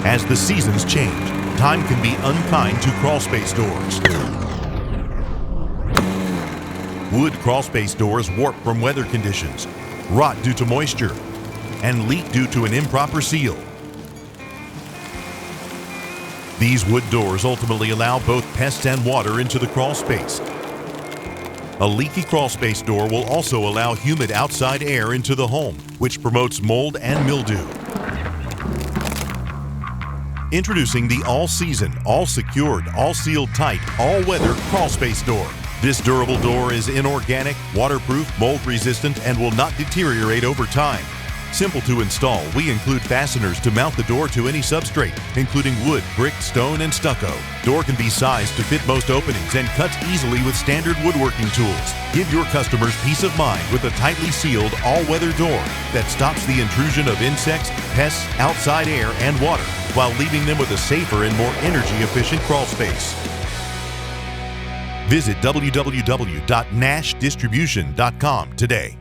As the seasons change, time can be unkind to crawlspace doors. Wood crawlspace doors warp from weather conditions, rot due to moisture, and leak due to an improper seal. These wood doors ultimately allow both pests and water into the crawlspace. A leaky crawlspace door will also allow humid outside air into the home, which promotes mold and mildew. Introducing the all-season, all-secured, all-sealed tight, all-weather crawlspace door. This durable door is inorganic, waterproof, mold-resistant, and will not deteriorate over time. Simple to install, we include fasteners to mount the door to any substrate, including wood, brick, stone, and stucco. Door can be sized to fit most openings and cuts easily with standard woodworking tools. Give your customers peace of mind with a tightly sealed all-weather door that stops the intrusion of insects, pests, outside air, and water, while leaving them with a safer and more energy-efficient crawlspace. Visit www.nashdistribution.com today.